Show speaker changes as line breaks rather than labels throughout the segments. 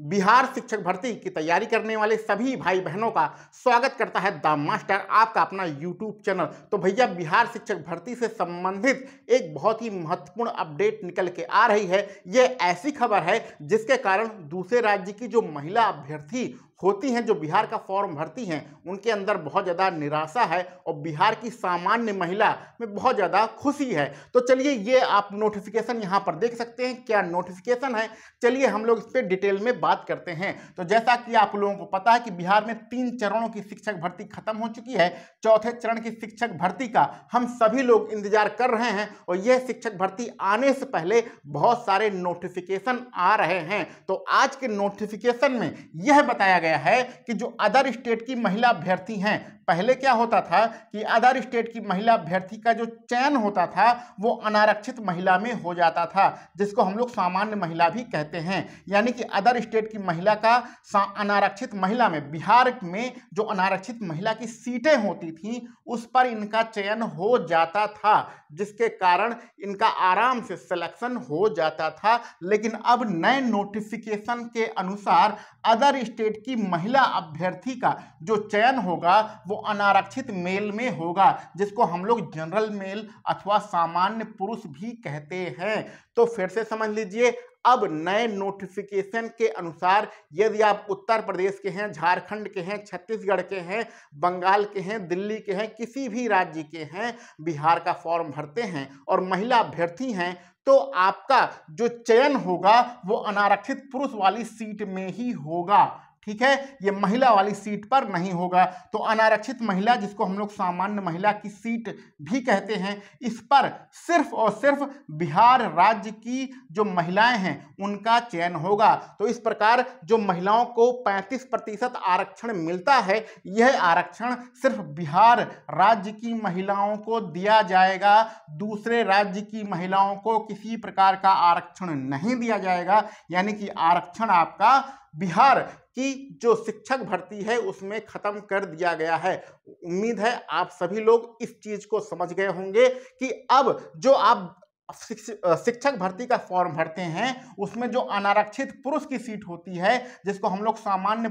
बिहार शिक्षक भर्ती की तैयारी करने वाले सभी भाई बहनों का स्वागत करता है द मास्टर, आपका अपना यूट्यूब चैनल। तो भैया, बिहार शिक्षक भर्ती से संबंधित एक बहुत ही महत्वपूर्ण अपडेट निकल के आ रही है। ये ऐसी खबर है जिसके कारण दूसरे राज्य की जो महिला अभ्यर्थी होती हैं, जो बिहार का फॉर्म भरती हैं, उनके अंदर बहुत ज़्यादा निराशा है और बिहार की सामान्य महिला में बहुत ज़्यादा खुशी है। तो चलिए, ये आप नोटिफिकेशन यहाँ पर देख सकते हैं। क्या नोटिफिकेशन है, चलिए हम लोग इस पर डिटेल में बात करते हैं। तो जैसा कि आप लोगों को पता है कि बिहार में 3 चरणों की शिक्षक भर्ती खत्म हो चुकी है। चौथे चरण की शिक्षक भर्ती का हम सभी लोग इंतजार कर रहे हैं और यह शिक्षक भर्ती आने से पहले बहुत सारे नोटिफिकेशन आ रहे हैं। तो आज के नोटिफिकेशन में यह बताया गया है कि जो अदर स्टेट की महिला अभ्यर्थी हैं, पहले क्या होता था कि अदर स्टेट की महिला अभ्यर्थी का जो चयन होता था वो अनारक्षित महिला में हो जाता था, जिसको हम लोग सामान्य महिला भी कहते हैं। यानी कि अदर स्टेट की महिला का अनारक्षित महिला में, बिहार में जो अनारक्षित महिला की सीटें होती थी उस पर इनका चयन हो जाता था, जिसके कारण इनका आराम से सिलेक्शन हो जाता था। लेकिन अब नए नोटिफिकेशन के अनुसार अदर स्टेट की महिला अभ्यर्थी का जो चयन होगा वो अनारक्षित मेल में होगा, जिसको हम लोग जनरल मेल अथवा सामान्य पुरुष भी कहते हैं। तो फिर से समझ लीजिए, अब नए नोटिफिकेशन के अनुसार यदि आप उत्तर प्रदेश के हैं, झारखंड के हैं, छत्तीसगढ़ के हैं, बंगाल के हैं, दिल्ली के हैं, किसी भी राज्य के हैं, बिहार का फॉर्म भरते हैं और महिला अभ्यर्थी हैं, तो आपका जो चयन होगा वो अनारक्षित पुरुष वाली सीट में ही होगा। ठीक है, ये महिला वाली सीट पर नहीं होगा। तो अनारक्षित महिला, जिसको हम लोग सामान्य महिला की सीट भी कहते हैं, इस पर सिर्फ और सिर्फ बिहार राज्य की जो महिलाएं हैं उनका चयन होगा। तो इस प्रकार जो महिलाओं को 35% आरक्षण मिलता है, यह आरक्षण सिर्फ बिहार राज्य की महिलाओं को दिया जाएगा। दूसरे राज्य की महिलाओं को किसी प्रकार का आरक्षण नहीं दिया जाएगा। यानी कि आरक्षण आपका बिहार की जो शिक्षक भर्ती है उसमें खत्म कर दिया गया है। उम्मीद है आप सभी लोग इस चीज को समझ गए होंगे कि अब जो आप शिक्षक भर्ती का फॉर्म भरते हैं उसमें जो अनारक्षित पुरुष की सीट होती है, जिसको हम लोग सामान्य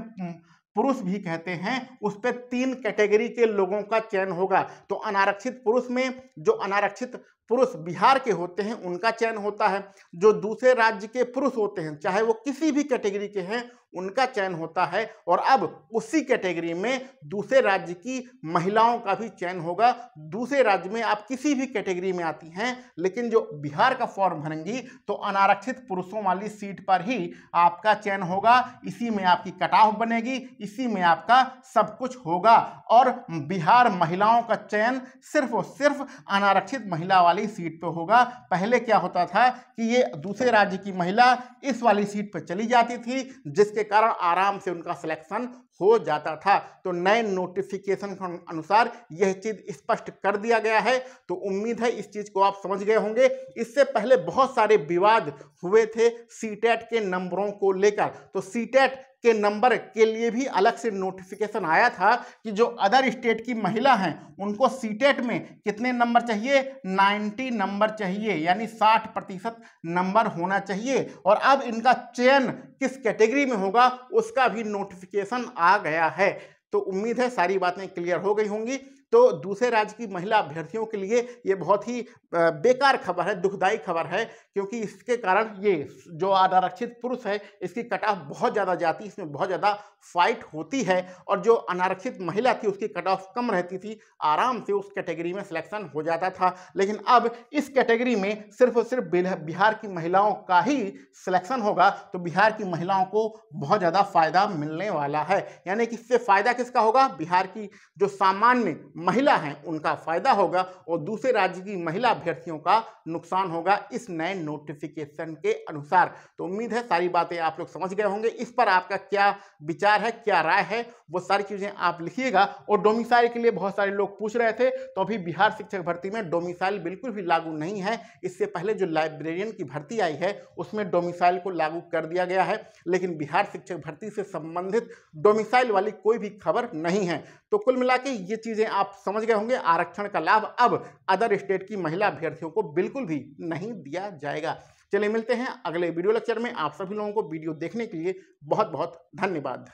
पुरुष भी कहते हैं, उस पर 3 कैटेगरी के लोगों का चयन होगा। तो अनारक्षित पुरुष में जो अनारक्षित पुरुष बिहार के होते हैं उनका चयन होता है, जो दूसरे राज्य के पुरुष होते हैं चाहे वो किसी भी कैटेगरी के हैं उनका चयन होता है, और अब उसी कैटेगरी में दूसरे राज्य की महिलाओं का भी चयन होगा। दूसरे राज्य में आप किसी भी कैटेगरी में आती हैं, लेकिन जो बिहार का फॉर्म भरेंगी तो अनारक्षित पुरुषों वाली सीट पर ही आपका चयन होगा। इसी में आपकी कट ऑफ बनेगी, इसी में आपका सब कुछ होगा, और बिहार महिलाओं का चयन सिर्फ और सिर्फ अनारक्षित महिला वाली सीट पे होगा। पहले क्या होता था कि ये दूसरे राज्य की महिला इस वाली सीट पर चली जाती थी, जिसके कारण आराम से उनका सिलेक्शन हो जाता था। तो नए नोटिफिकेशन के अनुसार यह चीज स्पष्ट कर दिया गया है। तो उम्मीद है इस चीज को आप समझ गए होंगे। इससे पहले बहुत सारे विवाद हुए थे सीटेट के नंबरों को लेकर। तो सीटेट के नंबर के लिए भी अलग से नोटिफिकेशन आया था कि जो अदर स्टेट की महिला हैं उनको सीटेट में कितने नंबर चाहिए, 90 नंबर चाहिए, यानी 60% नंबर होना चाहिए। और अब इनका चयन किस कैटेगरी में होगा उसका भी नोटिफिकेशन आ गया है। तो उम्मीद है सारी बातें क्लियर हो गई होंगी। तो दूसरे राज्य की महिला अभ्यर्थियों के लिए ये बहुत ही बेकार खबर है, दुखदायी खबर है, क्योंकि इसके कारण ये जो अनारक्षित पुरुष है इसकी कट ऑफ बहुत ज़्यादा जाती है, इसमें बहुत ज़्यादा फाइट होती है, और जो अनारक्षित महिला थी उसकी कट ऑफ कम रहती थी, आराम से उस कैटेगरी में सिलेक्शन हो जाता था। लेकिन अब इस कैटेगरी में सिर्फ और सिर्फ बिहार की महिलाओं का ही सिलेक्शन होगा। तो बिहार की महिलाओं को बहुत ज़्यादा फायदा मिलने वाला है। यानी कि इससे फायदा किसका होगा, बिहार की जो सामान्य महिला हैं उनका फायदा होगा, और दूसरे राज्य की महिला अभ्यर्थियों का नुकसान होगा इस नए नोटिफिकेशन के अनुसार। तो उम्मीद है सारी बातें आप लोग समझ गए होंगे। इस पर आपका क्या विचार है, क्या राय है, वो सारी चीजें आप लिखिएगा। और डोमिसाइल के लिए बहुत सारे लोग पूछ रहे थे, तो अभी बिहार शिक्षक भर्ती में डोमिसाइल बिल्कुल भी लागू नहीं है। इससे पहले जो लाइब्रेरियन की भर्ती आई है उसमें डोमिसाइल को लागू कर दिया गया है, लेकिन बिहार शिक्षक भर्ती से संबंधित डोमिसाइल वाली कोई भी खबर नहीं है। तो कुल मिला के ये चीजें आप समझ गए होंगे। आरक्षण का लाभ अब अदर स्टेट की महिला अभ्यर्थियों को बिल्कुल भी नहीं दिया जाएगा। चलिए मिलते हैं अगले वीडियो लेक्चर में। आप सभी लोगों को वीडियो देखने के लिए बहुत बहुत धन्यवाद।